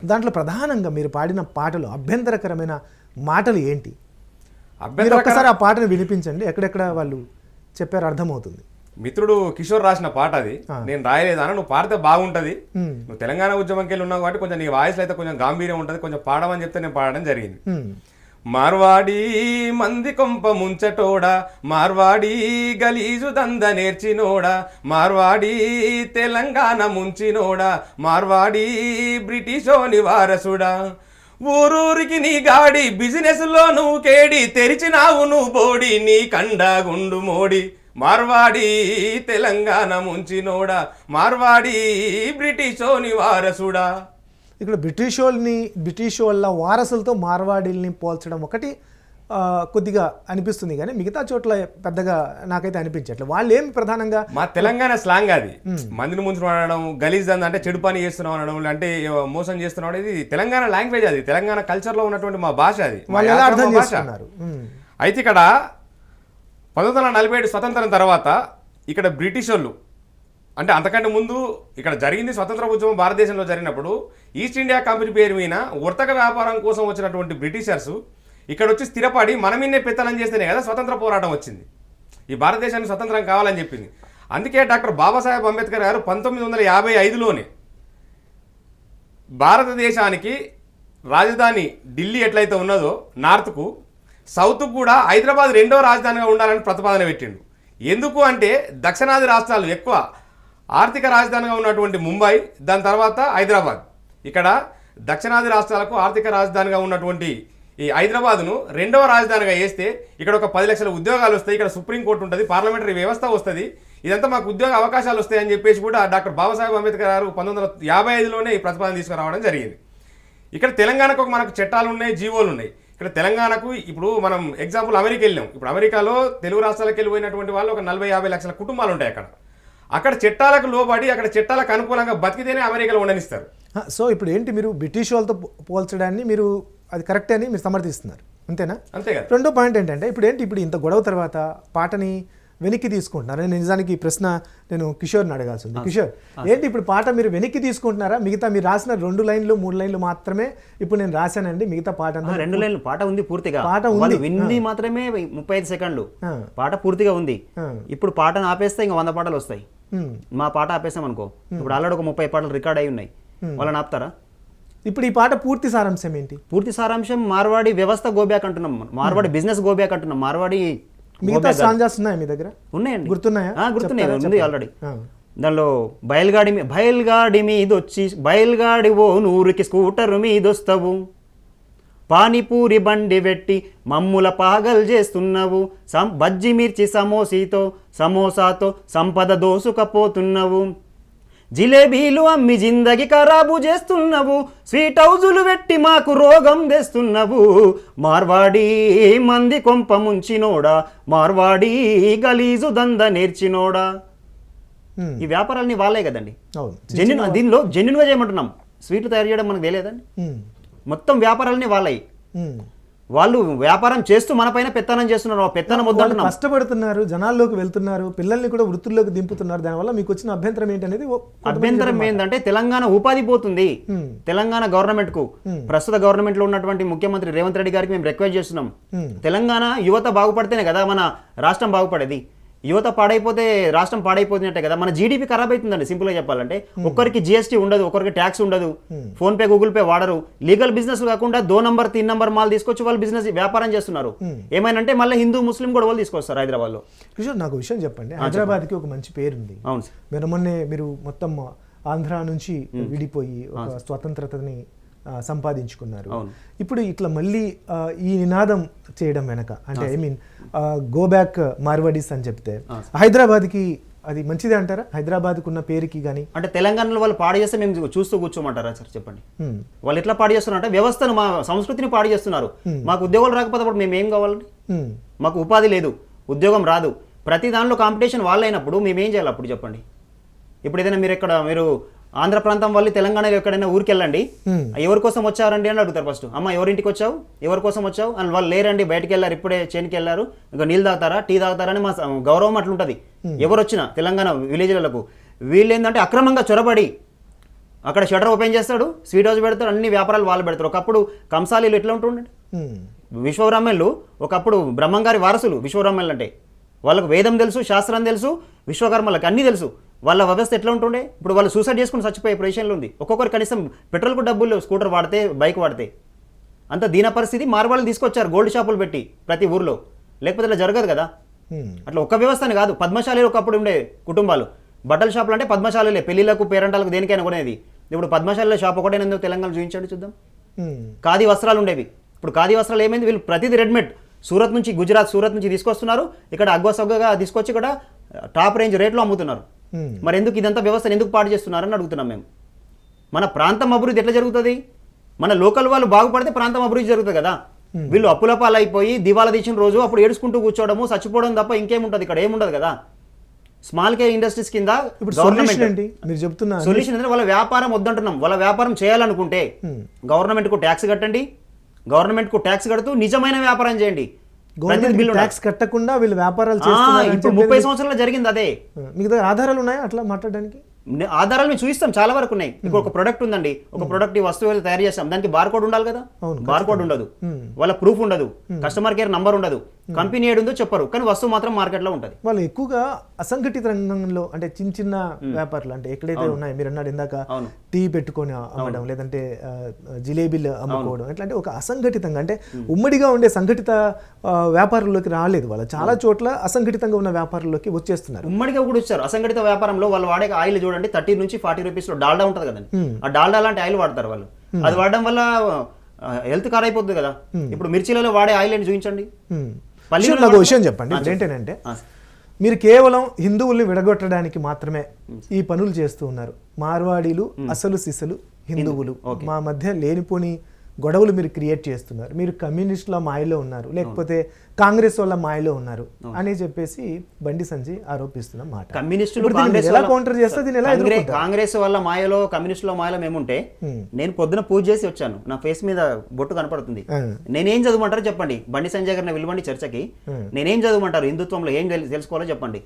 దాంట్లో ప్రధానంగా మీరు పాడిన పాటలు అభ్యంతరకరమైన మాటలు ఏంటి? మీరు ఒక్కసారి ఆ పాటను వినిపించండి, ఎక్కడెక్కడ వాళ్ళు చెప్పారు అర్థమవుతుంది. మిత్రుడు కిషోర్ రాసిన పాట అది, నేను రాయలేదాను, నువ్వు పాడితే బాగుంటది, నువ్వు తెలంగాణ ఉద్యమంకి వెళ్ళి ఉన్నావు కాబట్టి కొంచెం నీ వాయిస్లో అయితే కొంచెం గాంభీర్యం ఉంటుంది, కొంచెం పాడమని చెప్తే నేను పాడడం జరిగింది. మార్వాడి మంది కొంప ముంచటోడా, మార్వాడి గలీజు దంద నేర్చినోడా, మార్వాడి తెలంగాణ ముంచినోడా, మార్వాడి బ్రిటిషోని వారసుడా, ఊరూరికి నీ గాడి బిజినెస్ లో నువ్వు కేడి, తెరిచినావు నువ్వు బోడి నీ కండా గుండు మోడి, మార్వాడి తెలంగాణ ముంచినోడా, మార్వాడి బ్రిటిషోని వారసుడా. ఇక్కడ బ్రిటిష్ వాళ్ళ వారసులతో మార్వాడీల్ని పోల్చడం ఒకటి కొద్దిగా అనిపిస్తుంది, కానీ మిగతా చోట్ల పెద్దగా నాకైతే అనిపించట్లేదు. వాళ్ళు ఏం ప్రధానంగా మా తెలంగాణ స్లాంగ్ అది, మందిని ముంచును అనడం, గలీజ్ అంటే చెడు పని చేస్తున్నాం అనడం, అంటే మోసం చేస్తున్నాం అనేది తెలంగాణ లాంగ్వేజ్, అది తెలంగాణ కల్చర్లో ఉన్నటువంటి మా భాష, అది వాళ్ళు ఎలా అర్థం చేసుకున్నారు. అయితే ఇక్కడ 1947 స్వతంత్రం తర్వాత ఇక్కడ బ్రిటిష్ వాళ్ళు, అంటే అంతకంటే ముందు ఇక్కడ జరిగింది స్వతంత్ర ఉద్యమం భారతదేశంలో జరిగినప్పుడు ఈస్ట్ ఇండియా కంపెనీ పేరు మీద వర్తక వ్యాపారం కోసం వచ్చినటువంటి బ్రిటిషర్స్ ఇక్కడ వచ్చి స్థిరపడి మనమిన్నే పెత్తనం చేస్తేనే కదా స్వతంత్ర పోరాటం వచ్చింది, ఈ భారతదేశానికి స్వతంత్రం కావాలని చెప్పింది. అందుకే డాక్టర్ బాబాసాహెబ్ అంబేద్కర్ గారు 1955లోనే భారతదేశానికి రాజధాని ఢిల్లీ ఎట్లయితే ఉన్నదో నార్త్కు, సౌత్కు కూడా హైదరాబాద్ రెండో రాజధానిగా ఉండాలని ప్రతిపాదన పెట్టిండు. ఎందుకు అంటే దక్షిణాది రాష్ట్రాలు ఎక్కువ ఆర్థిక రాజధానిగా ఉన్నటువంటి ముంబై, దాని తర్వాత హైదరాబాద్, ఇక్కడ దక్షిణాది రాష్ట్రాలకు ఆర్థిక రాజధానిగా ఉన్నటువంటి ఈ హైదరాబాద్ను రెండవ రాజధానిగా వేస్తే ఇక్కడ ఒక 10 లక్షల ఉద్యోగాలు వస్తాయి, ఇక్కడ సుప్రీంకోర్టు ఉంటుంది, పార్లమెంటరీ వ్యవస్థ వస్తుంది, ఇదంతా మాకు ఉద్యోగ అవకాశాలు వస్తాయని చెప్పేసి కూడా డాక్టర్ బాబాసాహెబ్ అంబేద్కర్ గారు 1955లోనే ఈ ప్రతిపాదన తీసుకురావడం జరిగింది. ఇక్కడ తెలంగాణకు మనకు చట్టాలు ఉన్నాయి, జీవోలు ఉన్నాయి. ఇక్కడ తెలంగాణకు ఇప్పుడు మనం ఎగ్జాంపుల్ అమెరికా వెళ్ళాం, ఇప్పుడు అమెరికాలో తెలుగు రాష్ట్రాలకు వెళ్ళిపోయినటువంటి వాళ్ళు ఒక 40-50 లక్షల కుటుంబాలు ఉంటాయి. అక్కడ చట్టాలకు లోబడి అక్కడ చట్టాలకు అనుకూలంగా బతికితేనే అమెరికాలో ఉండనిస్తారు. సో ఇప్పుడు ఏంటి, మీరు బ్రిటిష్ వాళ్ళతో పోల్చడాన్ని మీరు అది కరెక్టే అని మీరు సమర్థిస్తున్నారు, అంతేనా? అంతే కదా. రెండో పాయింట్ ఏంటంటే ఇప్పుడు ఇంత గొడవ తర్వాత పాటని వెనక్కి తీసుకుంటున్నారు. నిజానికి ఈ ప్రశ్న నేను కిషోర్ని అడగాల్సి ఉంది. కిషోర్, ఏంటి ఇప్పుడు పాట మీరు వెనక్కి తీసుకుంటున్నారా? మిగతా మీరు రాసిన 2 లైన్లు 3 లైన్లు మాత్రమే ఇప్పుడు నేను రాశానండి, మిగతా పాట 2 లైన్లు పాట ఉంది, పూర్తిగా పాట ఉంది, వింది మాత్రమే 35 సెకండ్లు పాట పూర్తిగా ఉంది. ఇప్పుడు పాటను ఆపేస్తే ఇంకా 100 పాటలు వస్తాయి. మా పాట ఆపేస్తాం అనుకో, ఇప్పుడు ఆల్రెడీ ఒక 30 పాటలు రికార్డ్ అయి ఉన్నాయి, వాళ్ళని ఆపుతారా? ఇప్పుడు ఈ పాట పూర్తి సారాంశం ఏంటి? పూర్తి సారాంశం మార్వాడి వ్యవస్థ గోబ్యాక్ అంటున్నాం, మార్వాడి బిజినెస్ గోబ్యాక్ అంటున్నాం, మార్వాడి మిగతా సాంజాస్ ఉన్నాయా మీ దగ్గర? ఉన్నాయండి, గుర్తున్నాయా? గుర్తున్నాయి, ఉంది ఆల్రెడీ. దానిలో బయలుగాడి మీదొచ్చి బయలుగాడి ఓ నూరుకి స్కూటర్ మీదొస్తావు, పానీపూరి బండి పెట్టి మమ్ముల పాగల్ చేస్తున్నావు, బజ్జి మిర్చి సమోసాతో సంపద దోసుకపోతున్నావు, జిలేబీలు అమ్మి జిందగి ఖరాబు చేస్తున్నావు, స్వీట్ హౌజులు పెట్టి మాకు రోగం తెస్తున్నావు, మార్వాడి మంది కొంప ముంచినోడా, మార్వాడి గలీజు దంద నేర్చినోడా. ఈ వ్యాపారాలని వాళ్ళే కదండి, దీనిలో జెన్యున్గా చేయమంటున్నాం. స్వీట్లు తయారు చేయడం మనకు తెలియదండి, మొత్తం వ్యాపారాలని వాళ్ళవి. వాళ్ళు వ్యాపారం చేస్తూ మన పైన పెత్తనం చేస్తున్నారు, పెత్తనం వద్దంటున్నాం. కష్టపడుతున్నారు, జనాల్లోకి వెళ్తున్నారు, పిల్లల్ని కూడా వృత్తుల్లోకి దింపుతున్నారు. దానివల్ల మీకు వచ్చిన అభ్యంతరం ఏంటనేది? అభ్యంతరం ఏంటంటే తెలంగాణ ఉపాధి పోతుంది తెలంగాణ గవర్నమెంట్ కు. ప్రస్తుత గవర్నమెంట్ లో ఉన్నటువంటి ముఖ్యమంత్రి రేవంత్ రెడ్డి గారికి మేము రిక్వెస్ట్ చేస్తున్నాం, తెలంగాణ యువత బాగుపడితేనే కదా మన రాష్ట్రం బాగుపడేది. యువత పాడైపోతే రాష్ట్రం పాడైపోతున్నట్టే కదా, మన జీడీపీ ఖరాబ్ అవుతుందండి. సింపుల్గా చెప్పాలంటే ఒక్కరికి జిఎస్టీ ఉండదు, ఒక్కరికి ట్యాక్స్ ఉండదు, ఫోన్ పే గూగుల్ పే వాడరు, లీగల్ బిజినెస్ కాకుండా 2 నంబర్ 3 నంబర్ మాల్ తీసుకొచ్చి వాళ్ళు బిజినెస్ వ్యాపారం చేస్తున్నారు. ఏమైనా మళ్ళీ హిందూ ముస్లిం కూడా వాళ్ళు తీసుకొస్తారు హైదరాబాద్లో. కిషోర్, నాకు విషయం చెప్పండి, హైదరాబాద్కి ఒక మంచి పేరుంది. అవును, మీరు మొత్తం ఆంధ్ర నుంచి విడిపోయి ఒక స్వతంత్రతని సంపాదించుకున్నారు. ఇప్పుడు ఇట్లా మళ్ళీ ఈ నినాదం చేయడం వెనక అంటే గో బ్యాక్ మార్వాడీస్ అని చెప్తే హైదరాబాద్కి అది మంచిదే అంటారా? హైదరాబాద్కు ఉన్న పేరుకి కానీ, అంటే తెలంగాణలో వాళ్ళు పాడు చేస్తే మేము చూస్తూ కూర్చోమంటారా సార్? చెప్పండి, వాళ్ళు ఎట్లా పాడు చేస్తున్నారు అంటే వ్యవస్థను, మా సంస్కృతిని పాడు చేస్తున్నారు. మాకు ఉద్యోగాలు రాకపోతే అప్పుడు మేము ఏం కావాలండి? మాకు ఉపాధి లేదు, ఉద్యోగం రాదు, ప్రతి దానిలో కాంపిటీషన్ వాళ్ళైనప్పుడు మేము ఏం చేయాలి అప్పుడు చెప్పండి? ఇప్పుడు ఏదైనా మీరు ఆంధ్ర ప్రాంతం వాళ్ళు తెలంగాణలో ఎక్కడైనా ఊరికి వెళ్ళండి, ఎవరి కోసం వచ్చారండి అని అడుగుతారు ఫస్ట్. అమ్మ ఎవరింటికి వచ్చావు, ఎవరి కోసం వచ్చావు అని. వాళ్ళు లేరండి, బయటకు వెళ్ళారు, ఇప్పుడే చేనికి వెళ్ళారు, ఇంకా నీళ్ళు తాగుతారా, టీ తాగుతారా అని మా గౌరవం అట్లుంటుంది. ఎవరు వచ్చినా తెలంగాణ విలేజ్లకు వీళ్ళు ఏంటంటే అక్రమంగా చొరబడి అక్కడ షటర్ ఓపెన్ చేస్తాడు, స్వీట్ హౌస్ పెడతాడు, అన్ని వ్యాపారాలు వాళ్ళు పెడతారు. ఒకప్పుడు కంసాలీలు ఎట్లా ఉంటుండే, విశ్వబ్రహ్మణులు ఒకప్పుడు బ్రహ్మంగారి వారసులు. విశ్వబ్రహ్మణులు అంటే వాళ్ళకు వేదం తెలుసు, శాస్త్రం తెలుసు, విశ్వకర్మలకు అన్నీ తెలుసు. వాళ్ళ వ్యవస్థ ఎట్లా ఉంటుండే, ఇప్పుడు వాళ్ళు సూసైడ్ చేసుకుని చచ్చిపోయే పొజిషన్లో ఉంది. ఒక్కొక్కరు కనీసం పెట్రోల్కు డబ్బులు లేవు, స్కూటర్ వాడితే, బైక్ వాడితే. అంత దీన పరిస్థితి మార్వాళ్ళు తీసుకొచ్చారు గోల్డ్ షాపులు పెట్టి ప్రతి ఊర్లో. లేకపోతే ఇలా జరగదు కదా. అట్లా ఒక్క వ్యవస్థని కాదు, పద్మశాలీలు ఒకప్పుడు ఉండే కుటుంబాలు. బట్టల షాపులు అంటే పద్మశాలీలే, పెళ్లిళ్ళకు పేరంటాలకు దేనికైనా కొనేది. ఇప్పుడు పద్మశాలీల షాప్ ఒకటే ఎందుకు తెలంగాణ చూపించండి చూద్దాం. ఖాదీ వస్త్రాలు ఉండేవి, ఇప్పుడు ఖాదీ వస్త్రాలు ఏమైంది, వీళ్ళు ప్రతిదీ రెడీమేడ్ సూరత్ నుంచి, గుజరాత్ సూరత్ నుంచి తీసుకొస్తున్నారు. ఇక్కడ అగ్వసగ్గా తీసుకొచ్చి ఇక్కడ టాప్ రేంజ్ రేట్లో అమ్ముతున్నారు. మరి ఎందుకు ఇదంతా వ్యవస్థను ఎందుకు పాడు చేస్తున్నారని అడుగుతున్నాం మేము. మన ప్రాంతం అభివృద్ధి ఎట్లా జరుగుతుంది, మన లోకల్ వాళ్ళు బాగుపడితే ప్రాంతం అభివృద్ధి జరుగుతుంది కదా. వీళ్ళు అప్పుల పాలైపోయి దివాలా తీసిన రోజు అప్పుడు ఏడుచుకుంటూ కూర్చోవడము, చచ్చిపోవడం తప్ప ఇంకేముంటుంది ఇక్కడ, ఏముండదు కదా. స్మాల్ కేర్ ఇండస్ట్రీస్ కింద సొల్యూషన్ అంటే వాళ్ళ వ్యాపారం వద్దంటున్నాం. వాళ్ళ వ్యాపారం చేయాలనుకుంటే గవర్నమెంట్కు ట్యాక్స్ కట్టండి, గవర్నమెంట్కు ట్యాక్స్ కడుతూ నిజమైన వ్యాపారం చేయండి. ట్యాక్స్ కట్టకుండా వీళ్ళు వ్యాపారాలు చేస్తున్నారు. ఇప్పుడు 30 సంవత్సరాలు జరిగింది అదే. మీకు దగ్గర ఆధారాలు ఉన్నాయా అట్లా మాట్లాడడానికి? ఆధారాలు మేము చూపిస్తాం, చాలా వరకు ఉన్నాయి. ఇప్పుడు ఒక ప్రొడక్ట్ ఉందండి, ఒక ప్రొడక్ట్ ఈ వస్తువు తయారు చేస్తాం, దానికి బార్ కోడ్ ఉండాలి కదా. బార్ కోడ్ ఉండదు, వాళ్ళ ప్రూఫ్ ఉండదు, కస్టమర్ కేర్ నంబర్ ఉండదు, కంపెనీ ఏడుందో చెప్పరు, కానీ వస్తువు మాత్రం మార్కెట్లో ఉంటుంది. వాళ్ళు ఎక్కువగా అసంఘటిత రంగంలో అంటే చిన్న చిన్న వ్యాపారాలు అంటే ఎక్కడైతే ఉన్నాయో, మీరు అన్నాడు ఇందాక టీ పెట్టుకొని అమ్మడం, లేదంటే జిలేబీలు అమ్ముకోవడం, ఎట్లా అంటే ఒక అసంఘటితంగా అంటే ఉమ్మడిగా ఉండే సంఘటిత వ్యాపారంలోకి రాలేదు. వాళ్ళు చాలా చోట్ల అసంఘటితంగా ఉన్న వ్యాపారంలోకి వచ్చేస్తున్నారు. ఉమ్మడిగా కూడా వచ్చారు. అసంఘటిత వ్యాపారంలో వాళ్ళు వాడే ఆయిల్ చూడండి, 30 నుంచి 40 రూపీస్ లో డాల్డా ఉంటుంది కదండి. ఆ డాల్డా లాంటి ఆయిల్ వాడతారు వాళ్ళు. అది వాడడం వల్ల హెల్త్ ఖరాబ్ అయిపోతుంది కదా. ఇప్పుడు మిర్చిలలో వాడే ఆయిల్ అని చూపించండి. నాకు విషయం చెప్పండి, ఏంటంటే మీరు కేవలం హిందువుల్ని విడగొట్టడానికి మాత్రమే ఈ పనులు చేస్తూ ఉన్నారు. మార్వాడీలు అసలు సిసలు హిందువులు, మా మధ్య లేనిపోని గొడవలు మీరు క్రియేట్ చేస్తున్నారు, మీరు కమ్యూనిస్టుల మాయలో ఉన్నారు, లేకపోతే కాంగ్రెస్ వాళ్ళ మాయలో ఉన్నారు అని చెప్పేసి బండి సంజయ్ ఆరోపిస్తున్న మాట. కమ్యూనిస్టులు కాంగ్రెస్ వాళ్ళ మాయలో, కమ్యూనిస్టుల మాయలో మేముంటే, నేను పొద్దున పూజ చేసి వచ్చాను, నా ఫేస్ మీద బొట్టు కనపడుతుంది. నేనేం చదవమంటారో చెప్పండి. బండి సంజయ్ గారిని పిలవండి చర్చకి, నేనేం చదవమంటారు, హిందుత్వంలో ఏం తెలుసుకోవాలో చెప్పండి.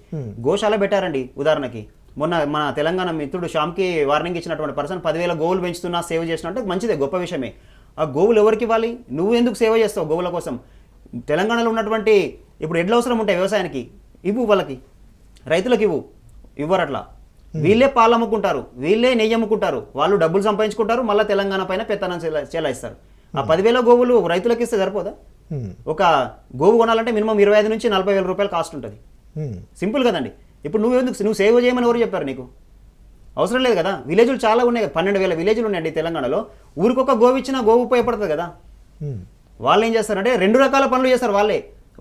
గోశాల పెట్టారండి ఉదాహరణకి. మొన్న మన తెలంగాణ మిత్రుడు శ్యామ్కి వార్నింగ్ ఇచ్చినటువంటి పర్సన్ 10,000 గోవులు పెంచుతున్నా, సేవ చేసినట్టు మంచిదే, గొప్ప విషయమే. ఆ గోవులు ఎవరికి ఇవ్వాలి? నువ్వు ఎందుకు సేవ చేస్తావు గోవుల కోసం? తెలంగాణలో ఉన్నటువంటి ఇప్పుడు ఎడ్ల అవసరం ఉంటాయి వ్యవసాయానికి, ఇవ్వు వాళ్ళకి, రైతులకు ఇవ్వరు. అట్లా వీళ్ళే పాలు అమ్ముకుంటారు, వీళ్ళే నెయ్యి అమ్ముకుంటారు, వాళ్ళు డబ్బులు సంపాదించుకుంటారు, మళ్ళీ తెలంగాణ పైన పెత్తనం చెలాయిస్తారు. ఆ 10,000 గోవులు రైతులకు ఇస్తే సరిపోదా? ఒక గోవు కొనాలంటే మినిమం 25 నుంచి 40,000 రూపాయలు కాస్ట్ ఉంటుంది. సింపుల్ కదండి. ఇప్పుడు నువ్వు సేవ చేయమని ఎవరు చెప్పారు నీకు? అవసరం లేదు కదా. విలేజ్లు చాలా ఉన్నాయి, 12,000 విలేజ్లు ఉన్నాయండి తెలంగాణలో. ఊరికొక గోవు ఇచ్చినా గోవు ఉపయోగపడుతుంది కదా. వాళ్ళు ఏం చేస్తారంటే 2 రకాల పనులు చేస్తారు.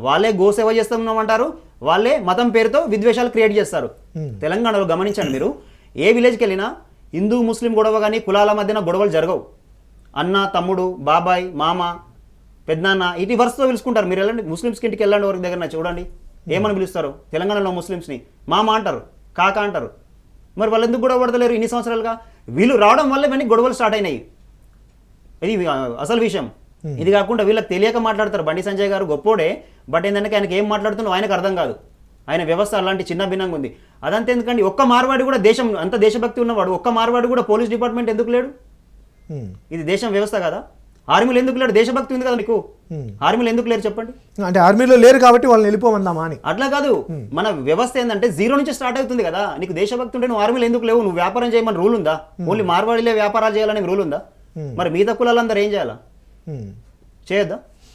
వాళ్ళే గోసేవ చేస్తున్నామంటారు, వాళ్ళే మతం పేరుతో విద్వేషాలు క్రియేట్ చేస్తారు. తెలంగాణలో గమనించండి మీరు, ఏ విలేజ్కి వెళ్ళినా హిందూ ముస్లిం గొడవ కానీ కులాల మధ్యన గొడవలు జరగవు. అన్న, తమ్ముడు, బాబాయ్, మామ, పెద్దనాన్న ఇటు వరుసతో పిలుచుకుంటారు. మీరు వెళ్ళండి ముస్లిమ్స్కి ఇంటికి వెళ్ళండి, వారి దగ్గర చూడండి ఏమని పిలుస్తారు. తెలంగాణలో ముస్లిమ్స్ని మామ అంటారు, కాక అంటారు. మరి వాళ్ళు ఎందుకు గొడవ పడతలేరు ఇన్ని సంవత్సరాలుగా? వీళ్ళు రావడం వల్ల ఇవన్నీ గొడవలు స్టార్ట్ అయినాయి. ఇది అసలు విషయం. ఇది కాకుండా వీళ్ళకి తెలియక మాట్లాడతారు. బండి సంజయ్ గారు గొప్పోడే, బట్ ఏంటంటే ఆయనకి ఏం మాట్లాడుతున్నా ఆయనకు అర్థం కాదు. ఆయన వ్యవస్థ అలాంటి చిన్న భిన్నంగా ఉంది. అదంతా ఎందుకండి, ఒక్క మార్వాడి కూడా దేశం అంత దేశభక్తి ఉన్నవాడు, ఒక్క మార్వాడి కూడా పోలీస్ డిపార్ట్మెంట్ ఎందుకు లేడు? ఇది దేశం వ్యవస్థ కదా. ఆర్మీలో ఎందుకు లేడు? దేశభక్తి ఉంది కదా నీకు, ఆర్మీలో ఎందుకు లేరు చెప్పండి? అంటే ఆర్మీలో లేరు కాబట్టి వాళ్ళని వెళ్ళిపోమందామా అని? అట్లా కాదు, మన వ్యవస్థ ఏంటంటే 0 నుంచి స్టార్ట్ అవుతుంది కదా. నీకు దేశభక్తి ఉంటే నువ్వు ఆర్మీలో ఎందుకు లేవు? నువ్వు వ్యాపారం చేయమని రూల్ ఉందా? ఓన్లీ మార్వాడిలే వ్యాపారాలు చేయాలని రూల్ ఉందా? మరి మిగతా కులాలందరూ ఏం చేయాలా? చేయొద్దా?